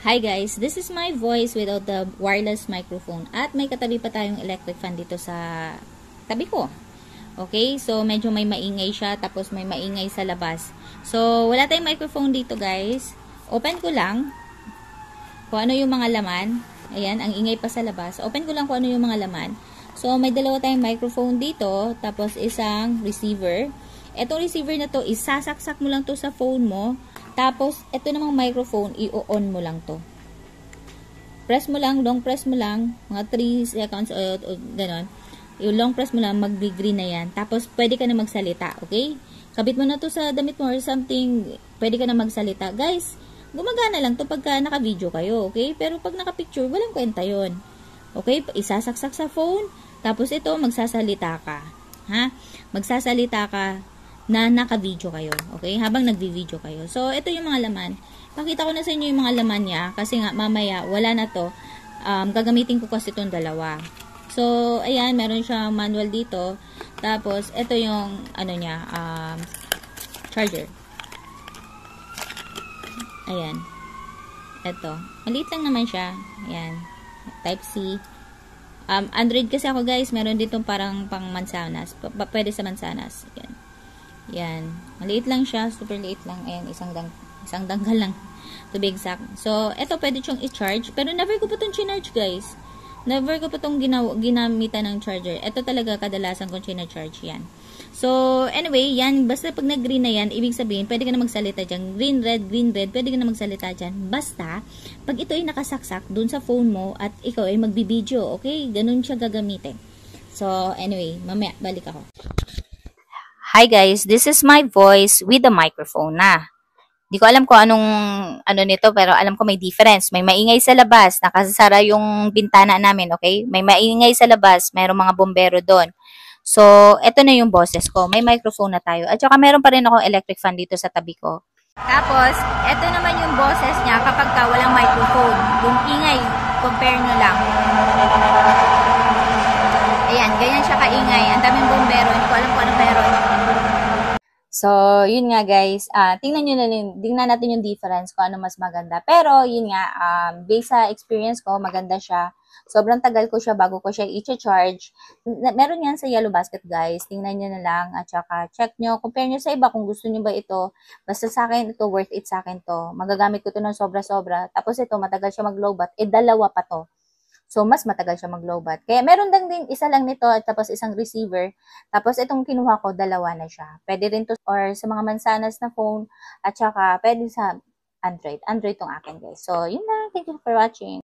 Hi guys, this is my voice without the wireless microphone. At may katabi pa tayong electric fan dito sa tabi ko. Okay, so medyo may maingay siya, tapos may maingay sa labas. So, wala tayong microphone dito guys. Open ko lang kung ano yung mga laman. Ayan, ang ingay pa sa labas. Open ko lang kung ano yung mga laman. So, may dalawa tayong microphone dito, tapos isang receiver. Etong receiver na to, isasaksak mo lang to sa phone mo. Tapos, ito namang microphone, i-on mo lang to. Press mo lang, long press mo lang, mga 3 seconds o ganon. Yung long press mo lang, mag-green na yan. Tapos, pwede ka na magsalita, okay? Kabit mo na to sa damit mo or something, pwede ka na magsalita. Guys, gumagana lang to pagka naka-video kayo, okay? Pero pag naka-picture, walang kwenta yon. Okay? Isasaksak sa phone, tapos ito, magsasalita ka. Ha? Magsasalita ka na naka-video kayo. Okay? Habang nagvi-video kayo. So, ito yung mga laman. Pakita ko na sa inyo yung mga laman niya. Kasi nga, mamaya, wala na to. Gagamitin ko kasi itong dalawa. So, ayan, meron siyang manual dito. Tapos, ito yung, ano niya, charger. Ayan. Ito. Maliit lang naman siya. Ayan. Type-C. Android kasi ako, guys. Meron ditong parang pang mansanas. Pwede sa mansanas. Ayan. Yan. Maliit lang siya. Super liit lang. Ayan. Isang danggal lang. To be exact. So, ito pwede siyang i-charge. Pero never ko pa itong chinarge, guys. Never ko pa itong ginamitan ng charger. Ito talaga kadalasan kong chinarge. Yan. So, anyway, yan. Basta pag nag-green na yan, ibig sabihin, pwede ka na magsalita dyan. Green, red, pwede ka na magsalita dyan. Basta, pag ito ay nakasaksak dun sa phone mo at ikaw ay magbibideo, okay? Ganun siya gagamitin. So, anyway, mamaya, balik ako. Hi guys, this is my voice with the microphone na. Di ko alam kung anong ano nito, pero alam ko may difference. May maingay sa labas, nakasara yung bintana namin, okay? May maingay sa labas, mayroong mga bombero doon. So, eto na yung boses ko. May microphone na tayo. At saka meron pa rin akong electric fan dito sa tabi ko. Tapos, eto naman yung boses niya kapag ka walang microphone. Yung ingay, compare nyo lang. Ayan, ganyan siya kaingay. Ang daming bombero, hindi ko alam kung ano meron. So, yun nga guys, tingnan natin yung difference kung ano mas maganda. Pero, yun nga, based sa experience ko, maganda siya. Sobrang tagal ko siya bago ko siya i-charge. Meron yan sa Yellow Basket guys, tingnan nyo na lang at saka check nyo, compare nyo sa iba kung gusto nyo ba ito. Basta sa akin, ito worth it sa akin to. Magagamit ko to ng sobra-sobra. Tapos ito, matagal siya mag-lowbat. Dalawa pa to. So, mas matagal siya mag-lowbat. Kaya, meron din isa lang nito at tapos isang receiver. Tapos, itong kinuha ko, dalawa na siya. Pwede rin to or sa mga mansanas na phone at saka pwede sa Android. Android tong akin, guys. So, yun na. Thank you for watching.